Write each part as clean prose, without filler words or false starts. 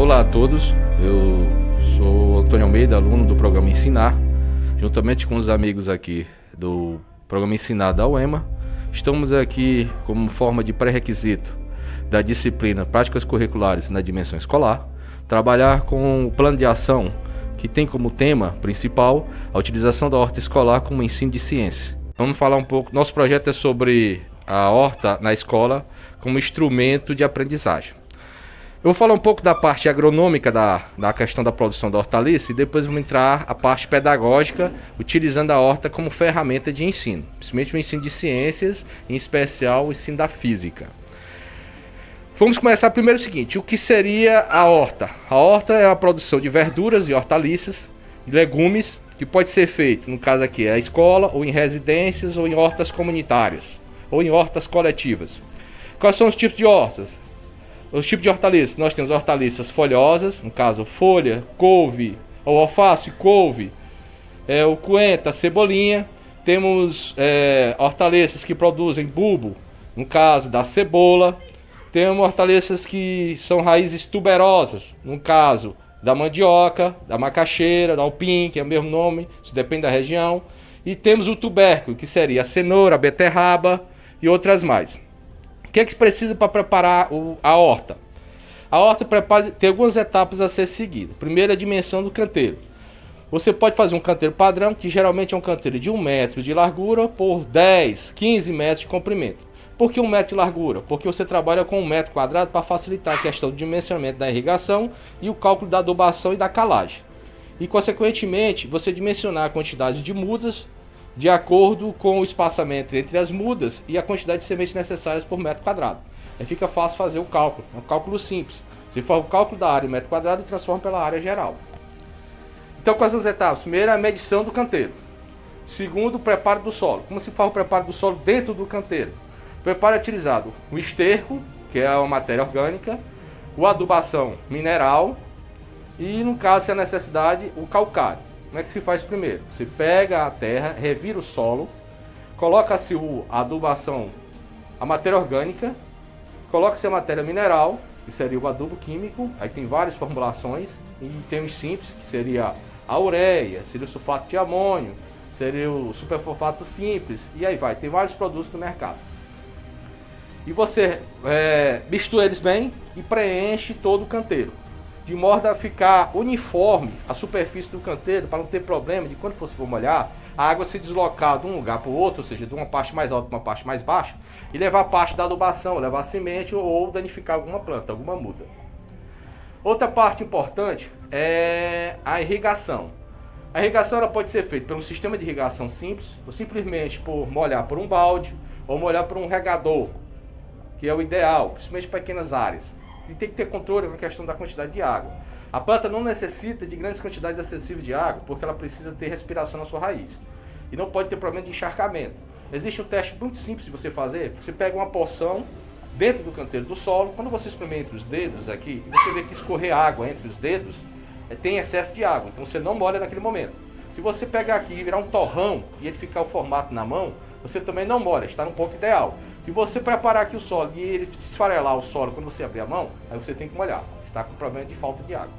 Olá a todos, eu sou Antônio Almeida, aluno do programa Ensinar, juntamente com os amigos aqui do programa Ensinar da UEMA. Estamos aqui como forma de pré-requisito da disciplina Práticas Curriculares na Dimensão Escolar, trabalhar com o plano de ação que tem como tema principal a utilização da horta escolar como ensino de ciências. Vamos falar um pouco, nosso projeto é sobre a horta na escola como instrumento de aprendizagem. Eu vou falar um pouco da parte agronômica da questão da produção da hortaliça e depois vamos entrar a parte pedagógica, utilizando a horta como ferramenta de ensino, principalmente o ensino de ciências, em especial o ensino da física. Vamos começar primeiro o seguinte, o que seria a horta? A horta é a produção de verduras e hortaliças, e legumes, que pode ser feito, no caso aqui, é a escola, ou em residências, ou em hortas comunitárias, ou em hortas coletivas. Quais são os tipos de hortas? Os tipos de hortaliças, nós temos hortaliças folhosas, no caso folha, couve, ou alface, couve, o coentro, a cebolinha. Temos hortaliças que produzem bulbo, no caso da cebola. Temos hortaliças que são raízes tuberosas, no caso da mandioca, da macaxeira, da alpim, que é o mesmo nome, isso depende da região. E temos o tubérculo, que seria a cenoura, a beterraba e outras mais. O que é que se precisa para preparar a horta? A horta tem algumas etapas a ser seguidas. Primeiro, a dimensão do canteiro. Você pode fazer um canteiro padrão, que geralmente é um canteiro de 1 metro de largura por 10, 15 metros de comprimento. Por que 1 metro de largura? Porque você trabalha com 1 metro quadrado para facilitar a questão do dimensionamento da irrigação e o cálculo da adubação e da calagem. E, consequentemente, você dimensionar a quantidade de mudas de acordo com o espaçamento entre as mudas e a quantidade de sementes necessárias por metro quadrado. Aí fica fácil fazer o cálculo, é um cálculo simples. Você faz o cálculo da área em metro quadrado e transforma pela área geral. Então, quais são as etapas? Primeiro, a medição do canteiro. Segundo, o preparo do solo. Como se faz o preparo do solo dentro do canteiro? O preparo é utilizado o esterco, que é uma matéria orgânica, a adubação mineral e, no caso, se há necessidade, o calcário. Como é que se faz primeiro? Você pega a terra, revira o solo, coloca-se a adubação, a matéria orgânica, coloca-se a matéria mineral, que seria o adubo químico, aí tem várias formulações, e tem os simples, que seria a ureia, seria o sulfato de amônio, seria o superfosfato simples, e aí vai, tem vários produtos no mercado. E você mistura eles bem e preenche todo o canteiro, de modo a ficar uniforme a superfície do canteiro, para não ter problema de quando você for molhar, a água se deslocar de um lugar para o outro, ou seja, de uma parte mais alta para uma parte mais baixa, e levar parte da adubação, levar semente ou danificar alguma planta, alguma muda. Outra parte importante é a irrigação. A irrigação ela pode ser feita por um sistema de irrigação simples, ou simplesmente por molhar por um balde, ou molhar por um regador, que é o ideal, principalmente para pequenas áreas. E tem que ter controle com a questão da quantidade de água. A planta não necessita de grandes quantidades excessivas de água, porque ela precisa ter respiração na sua raiz. E não pode ter problema de encharcamento. Existe um teste muito simples de você fazer. Você pega uma porção dentro do canteiro do solo. Quando você espremer entre os dedos aqui, você vê que escorrer água entre os dedos, tem excesso de água. Então você não molha naquele momento. Se você pegar aqui e virar um torrão e ele ficar o formato na mão, você também não molha, está no ponto ideal. Se você preparar aqui o solo e ele se esfarelar o solo quando você abrir a mão, aí você tem que molhar. Está com problema de falta de água.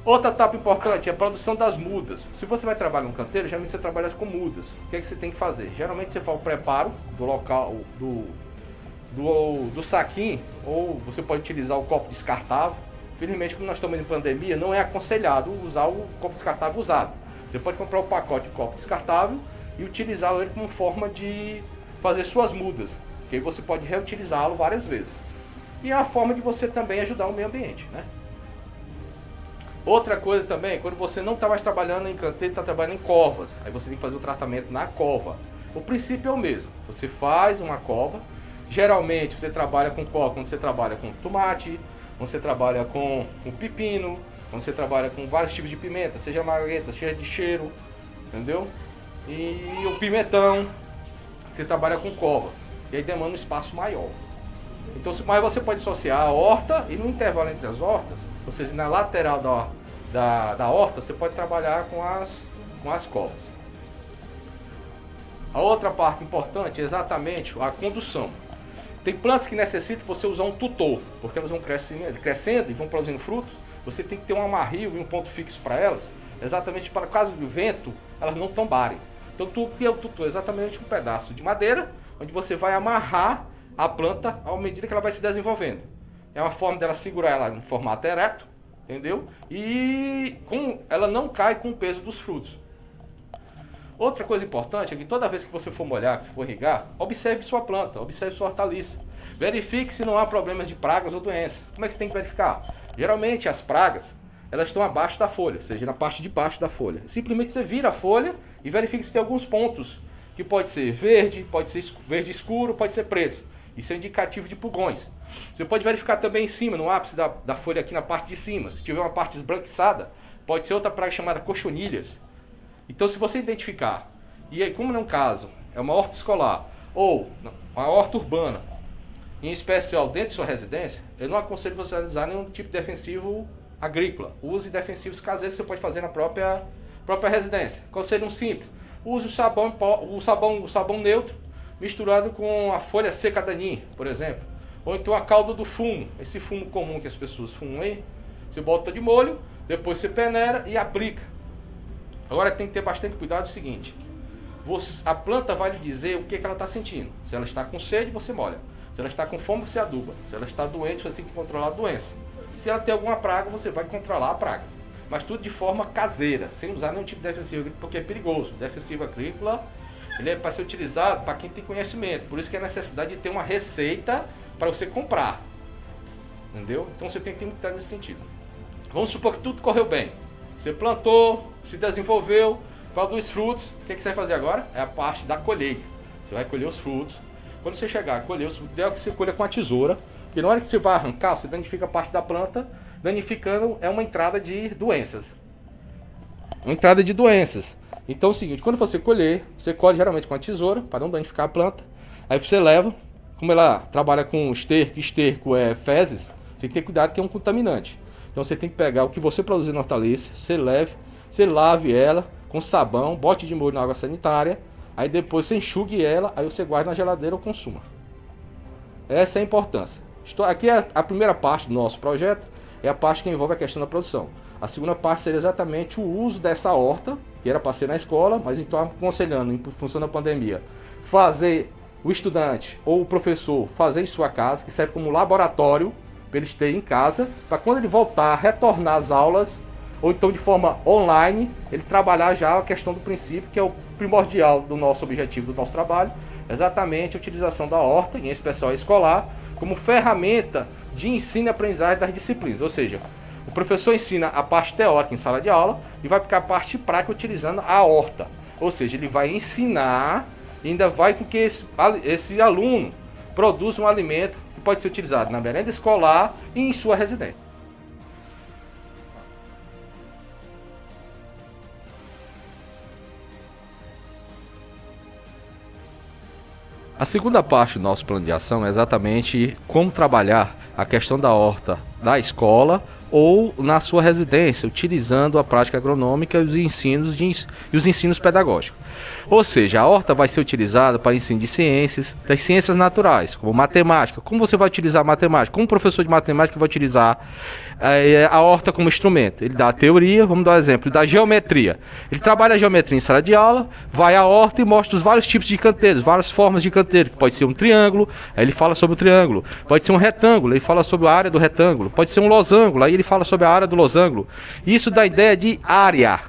Outra etapa importante é a produção das mudas. Se você vai trabalhar no canteiro, geralmente você trabalha com mudas. O que é que você tem que fazer? Geralmente você faz o preparo do local do saquinho, ou você pode utilizar o copo descartável. Infelizmente, como nós estamos em pandemia, não é aconselhado usar o copo descartável usado. Você pode comprar o pacote de copo descartável e utilizar ele como forma de fazer suas mudas, que aí você pode reutilizá-lo várias vezes. E é a forma de você também ajudar o meio ambiente, né? Outra coisa também, quando você não está mais trabalhando em canteiro, está trabalhando em covas, aí você tem que fazer o tratamento na cova. O princípio é o mesmo, você faz uma cova, geralmente você trabalha com cova quando você trabalha com tomate, quando você trabalha com pepino, quando você trabalha com vários tipos de pimenta, seja marguerita, cheia de cheiro, entendeu? E o pimentão, você trabalha com cova, e aí demanda um espaço maior. Então, mas você pode associar a horta e no intervalo entre as hortas, ou seja, na lateral da horta, você pode trabalhar com as covas. A outra parte importante é exatamente a condução. Tem plantas que necessitam você usar um tutor, porque elas vão crescendo e vão produzindo frutos. Você tem que ter um amarrio e um ponto fixo para elas, exatamente para caso do vento, elas não tombarem. Então, o que é o tutor? Exatamente um pedaço de madeira, onde você vai amarrar a planta à medida que ela vai se desenvolvendo. É uma forma dela segurar ela em formato ereto, entendeu? E ela não cai com o peso dos frutos. Outra coisa importante é que toda vez que você for molhar, que você for irrigar, observe sua planta, observe sua hortaliça. Verifique se não há problemas de pragas ou doenças. Como é que você tem que verificar? Geralmente as pragas, elas estão abaixo da folha, ou seja, na parte de baixo da folha. Simplesmente você vira a folha e verifique se tem alguns pontos, que pode ser verde, pode ser verde escuro, pode ser preto. Isso é indicativo de pulgões. Você pode verificar também em cima, no ápice da folha aqui na parte de cima. Se tiver uma parte esbranquiçada, pode ser outra praga chamada cochonilhas. Então, se você identificar, e aí, como não é um caso, é uma horta escolar ou uma horta urbana, em especial dentro de sua residência, eu não aconselho você a usar nenhum tipo de defensivo agrícola. Use defensivos caseiros que você pode fazer na própria residência. Conselho simples: use o sabão neutro misturado com a folha seca da ninho, por exemplo. Ou então a calda do fumo, esse fumo comum que as pessoas fumam aí. Você bota de molho, depois você peneira e aplica. Agora tem que ter bastante cuidado, é o seguinte: a planta vai lhe dizer o que ela está sentindo. Se ela está com sede, você molha. Se ela está com fome, você aduba. Se ela está doente, você tem que controlar a doença. Se ela tem alguma praga, você vai controlar a praga. Mas tudo de forma caseira, sem usar nenhum tipo de defensivo agrícola, porque é perigoso. Defensivo agrícola, ele é para ser utilizado para quem tem conhecimento. Por isso que é a necessidade de ter uma receita para você comprar. Entendeu? Então você tem que ter muito cuidado nesse sentido. Vamos supor que tudo correu bem. Você plantou, se desenvolveu, produz frutos. O que você vai fazer agora? É a parte da colheita. Você vai colher os frutos. Quando você chegar a colher os frutos, ideal que você colha com a tesoura. Porque na hora que você vai arrancar, você danifica a parte da planta. Danificando é uma entrada de doenças. Uma entrada de doenças. Então é o seguinte: quando você colher, você colhe geralmente com a tesoura, para não danificar a planta. Aí você leva, como ela trabalha com esterco é fezes, você tem que ter cuidado que é um contaminante. Então você tem que pegar o que você produzir na hortaliça, você lave ela com sabão, bote de molho na água sanitária, aí depois você enxugue ela, aí você guarda na geladeira ou consuma. Essa é a importância. Aqui é a primeira parte do nosso projeto, é a parte que envolve a questão da produção. A segunda parte seria exatamente o uso dessa horta, que era para ser na escola, mas então aconselhando, em função da pandemia, fazer o estudante ou o professor fazer em sua casa, que serve como laboratório, para eles terem em casa, para quando ele voltar, retornar às aulas, ou então de forma online, ele trabalhar já a questão do princípio, que é o primordial do nosso objetivo, do nosso trabalho, exatamente a utilização da horta, em especial escolar, como ferramenta de ensino e aprendizagem das disciplinas. Ou seja, o professor ensina a parte teórica em sala de aula e vai ficar a parte prática utilizando a horta. Ou seja, ele vai ensinar e ainda vai com que esse aluno produza um alimento que pode ser utilizado na merenda escolar e em sua residência. A segunda parte do nosso plano de ação é exatamente como trabalhar a questão da horta da escola ou na sua residência, utilizando a prática agronômica e os ensinos pedagógicos. Ou seja, a horta vai ser utilizada para ensino de ciências, das ciências naturais, como matemática. Como você vai utilizar a matemática? Como o professor de matemática vai utilizar a horta como instrumento? Ele dá a teoria, vamos dar um exemplo, ele dá a geometria. Ele trabalha a geometria em sala de aula, vai à horta e mostra os vários tipos de canteiros, várias formas de canteiro, que pode ser um triângulo, aí ele fala sobre o triângulo. Pode ser um retângulo, ele fala sobre a área do retângulo. Pode ser um losango, aí ele fala sobre a área do losango. Isso dá ideia de área.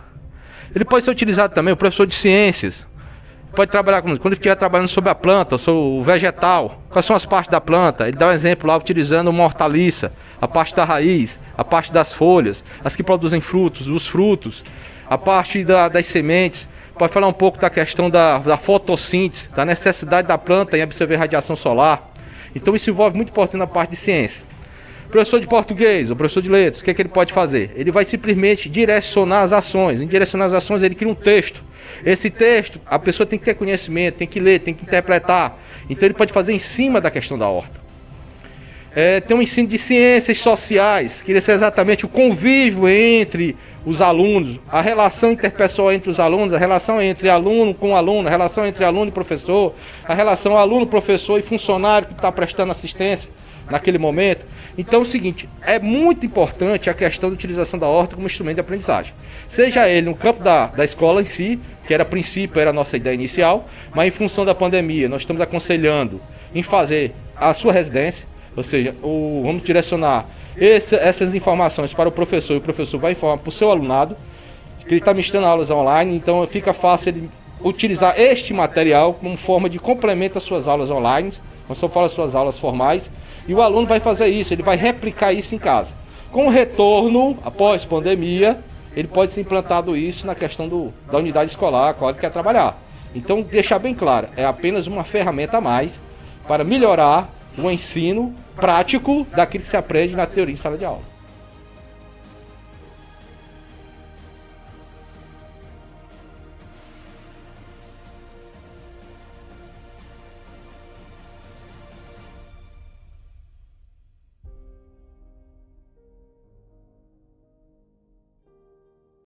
Ele pode ser utilizado também, o professor de ciências pode trabalhar quando ele estiver trabalhando sobre a planta, sobre o vegetal, quais são as partes da planta. Ele dá um exemplo lá utilizando uma hortaliça, a parte da raiz, a parte das folhas, as que produzem frutos, os frutos, a parte das sementes. Pode falar um pouco da questão da fotossíntese, da necessidade da planta em absorver radiação solar. Então isso envolve muito importante na parte de ciência. O professor de português, o professor de letras, o que ele pode fazer? Ele vai simplesmente direcionar as ações. Em direcionar as ações, ele cria um texto. Esse texto, a pessoa tem que ter conhecimento, tem que ler, tem que interpretar. Então ele pode fazer em cima da questão da horta. Tem um ensino de ciências sociais, que é exatamente o convívio entre os alunos, a relação interpessoal entre os alunos, a relação entre aluno com aluno, a relação entre aluno e professor, a relação aluno-professor e funcionário que está prestando assistência naquele momento. Então é o seguinte, é muito importante a questão da utilização da horta como instrumento de aprendizagem. Seja ele no campo da escola em si, que era a princípio, era a nossa ideia inicial, mas em função da pandemia, nós estamos aconselhando em fazer a sua residência, ou seja, vamos direcionar essas informações para o professor, e o professor vai informar para o seu alunado, que ele está ministrando aulas online, então fica fácil ele utilizar este material como forma de complemento às suas aulas online, não só fala suas aulas formais, e o aluno vai fazer isso, ele vai replicar isso em casa. Com o retorno, após pandemia, ele pode ser implantado isso na questão da unidade escolar, a qual ele quer trabalhar. Então, deixar bem claro, é apenas uma ferramenta a mais para melhorar o ensino prático daquilo que se aprende na teoria em sala de aula.